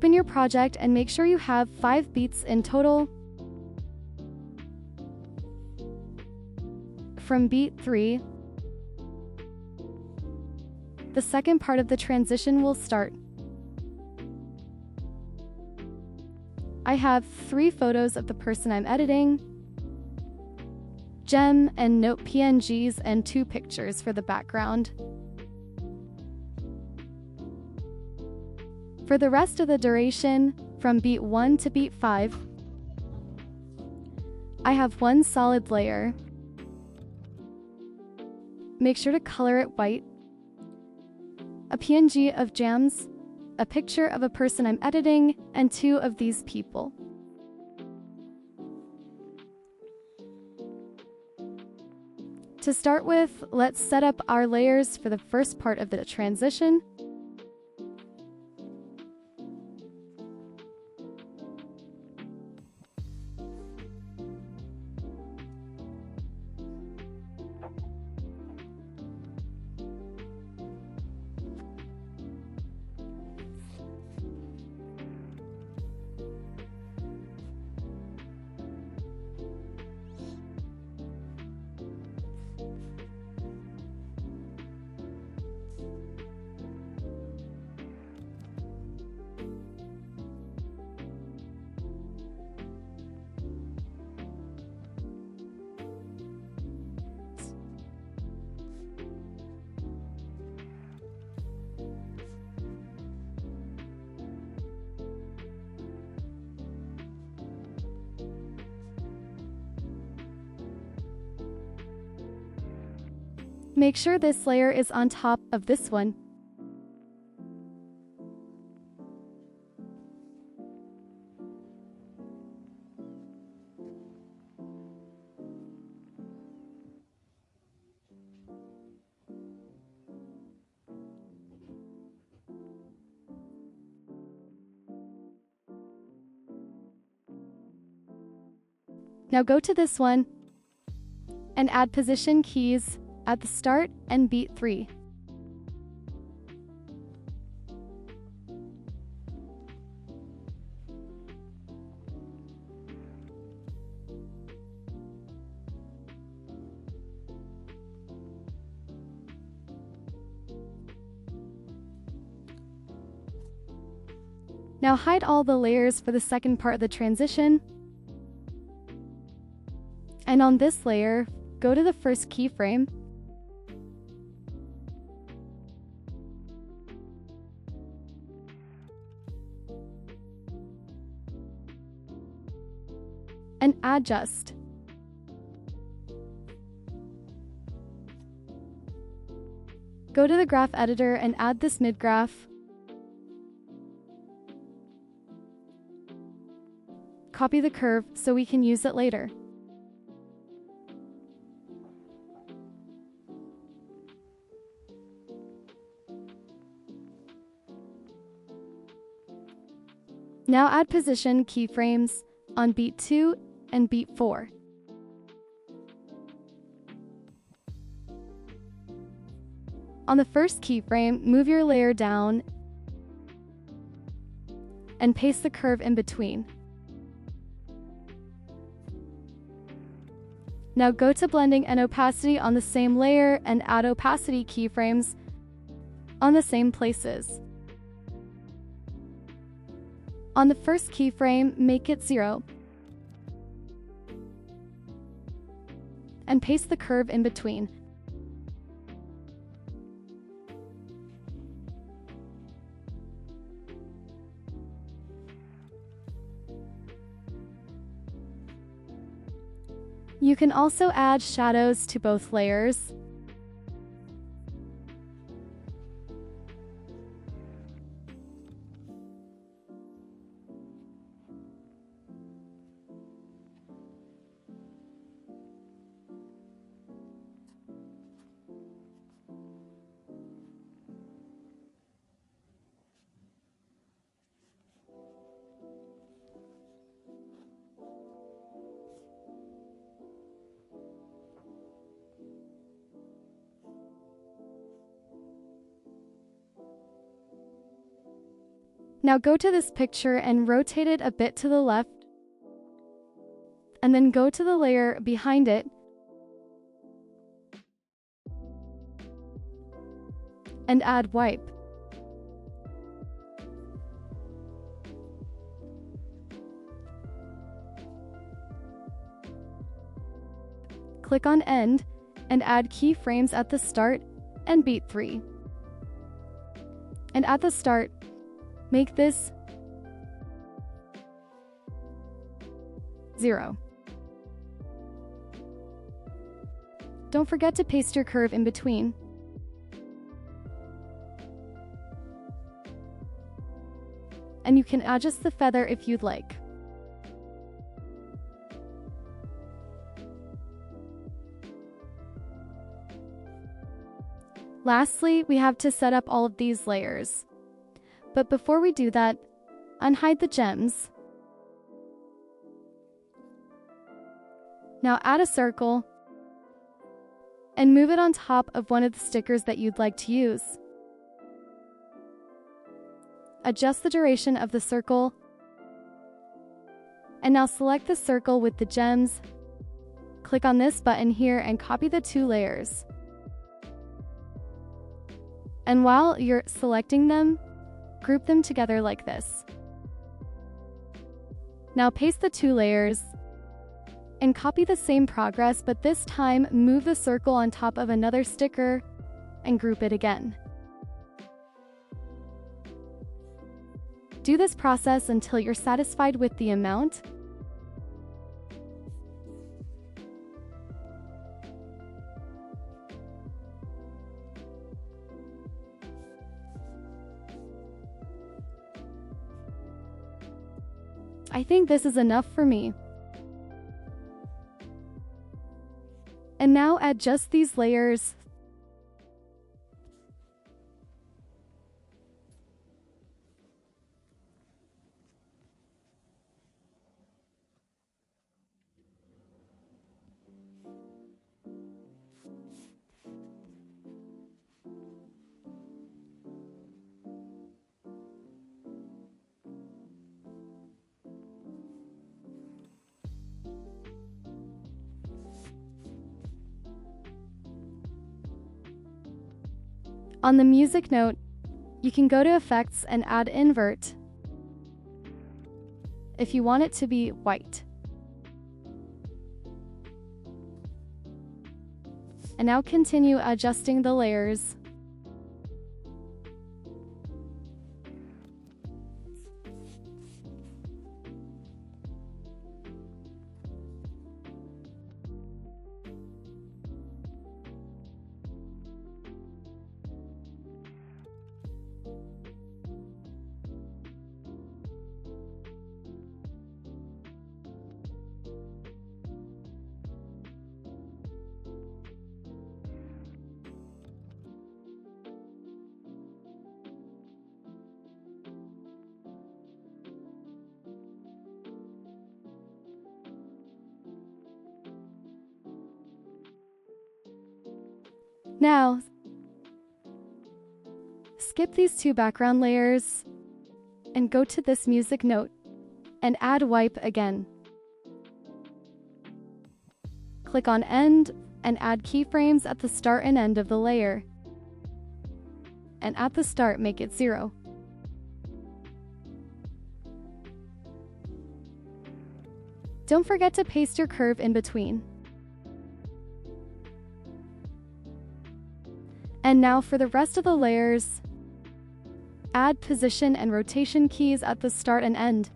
Open your project and make sure you have 5 beats in total. From beat 3, the second part of the transition will start. I have 3 photos of the person I'm editing, gem and note PNGs, and 2 pictures for the background. For the rest of the duration, from beat 1 to beat 5, I have 1 solid layer. Make sure to color it white, a PNG of gems, a picture of a person I'm editing, and 2 of these people. To start with, let's set up our layers for the first part of the transition. Make sure this layer is on top of this one. Now go to this one and add position keys at the start and beat 3. Now hide all the layers for the second part of the transition. And on this layer, go to the first keyframe and adjust. Go to the graph editor and add this mid-graph. Copy the curve so we can use it later. Now add position keyframes on beat 2 and beat 4. On the first keyframe, move your layer down and paste the curve in between. Now go to blending and opacity on the same layer and add opacity keyframes on the same places. On the first keyframe, make it 0 and paste the curve in between. You can also add shadows to both layers. Now go to this picture and rotate it a bit to the left, and then go to the layer behind it and add wipe. Click on End and add keyframes at the start and beat 3. And at the start, make this 0. Don't forget to paste your curve in between. And you can adjust the feather if you'd like. Lastly, we have to set up all of these layers. But before we do that, unhide the gems. Now add a circle and move it on top of one of the stickers that you'd like to use. Adjust the duration of the circle, and now select the circle with the gems. Click on this button here and copy the 2 layers. And while you're selecting them, group them together like this. Now paste the 2 layers and copy the same progress, but this time move the circle on top of another sticker and group it again. Do this process until you're satisfied with the amount. I think this is enough for me. And now add just these layers. On the music note, you can go to Effects and add Invert if you want it to be white. And now continue adjusting the layers. Now, skip these 2 background layers and go to this music note and add wipe again. Click on End and add keyframes at the start and end of the layer. And at the start, make it 0. Don't forget to paste your curve in between. And now for the rest of the layers, add position and rotation keys at the start and end.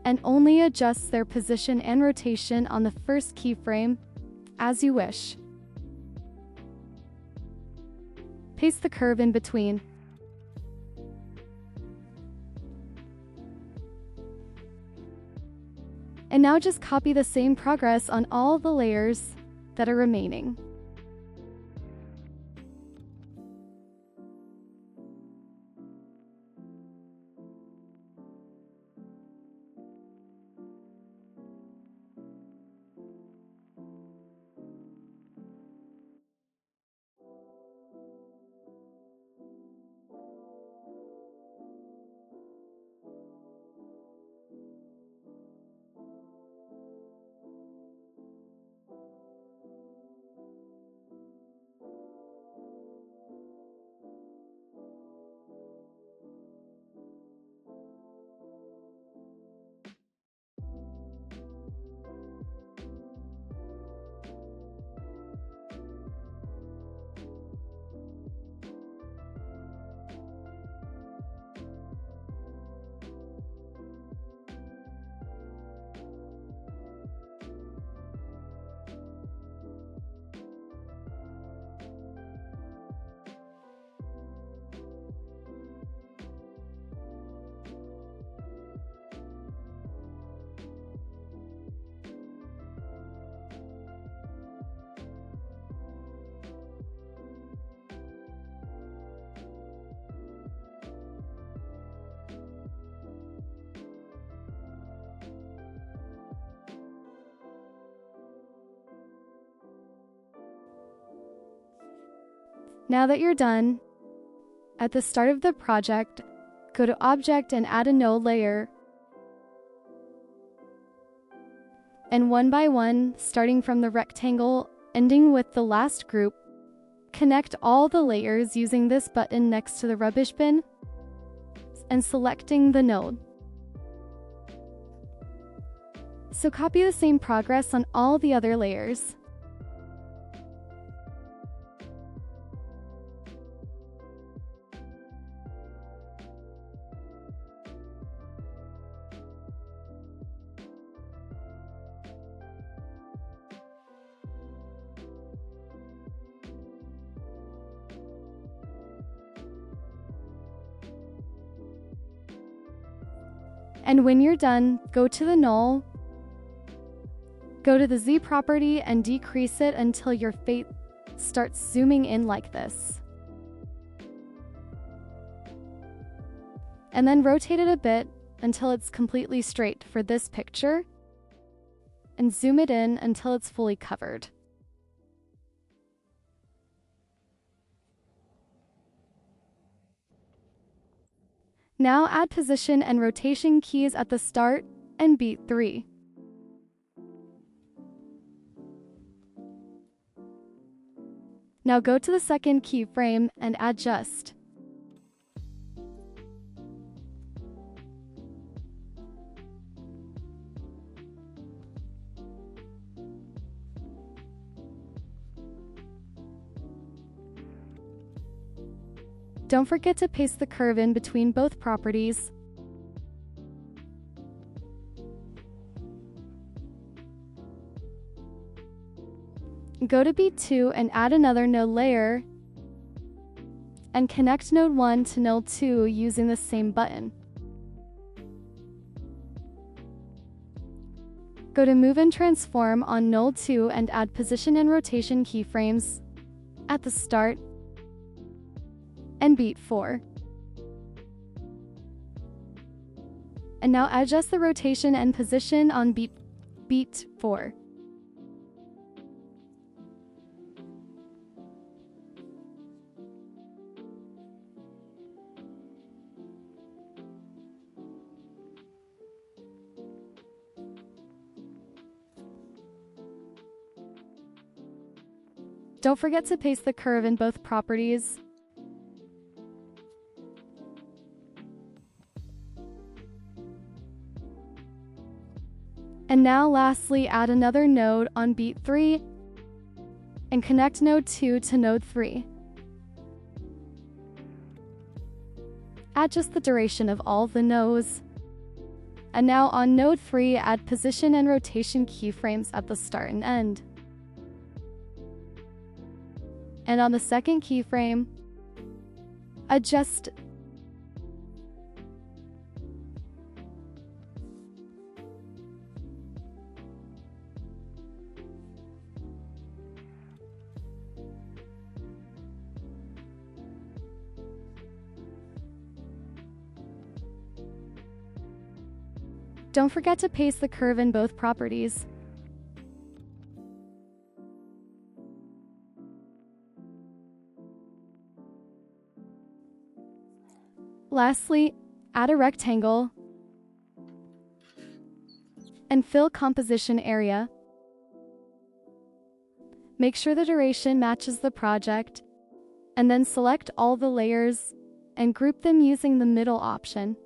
And only adjust their position and rotation on the first keyframe as you wish. Paste the curve in between. And now just copy the same progress on all the layers that are remaining. Now that you're done, at the start of the project, go to Object and add a node layer. And one by one, starting from the rectangle, ending with the last group, connect all the layers using this button next to the rubbish bin and selecting the node. So copy the same progress on all the other layers. And when you're done, go to the null, go to the Z property and decrease it until your face starts zooming in like this. And then rotate it a bit until it's completely straight for this picture, and zoom it in until it's fully covered. Now add position and rotation keys at the start and beat 3. Now go to the second keyframe and adjust. Don't forget to paste the curve in between both properties. Go to beat 2 and add another node layer, and connect node 1 to node 2 using the same button. Go to Move and Transform on node 2 and add position and rotation keyframes at the start and beat 4. And now adjust the rotation and position on beat 4. Don't forget to paste the curve in both properties. And now lastly, add another node on beat 3 and connect node 2 to node 3. Adjust the duration of all the nodes. And now on node 3, add position and rotation keyframes at the start and end. And on the second keyframe, adjust Don't forget to paste the curve in both properties. Lastly, add a rectangle and fill composition area. Make sure the duration matches the project, and then select all the layers and group them using the middle option.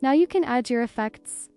Now you can add your effects.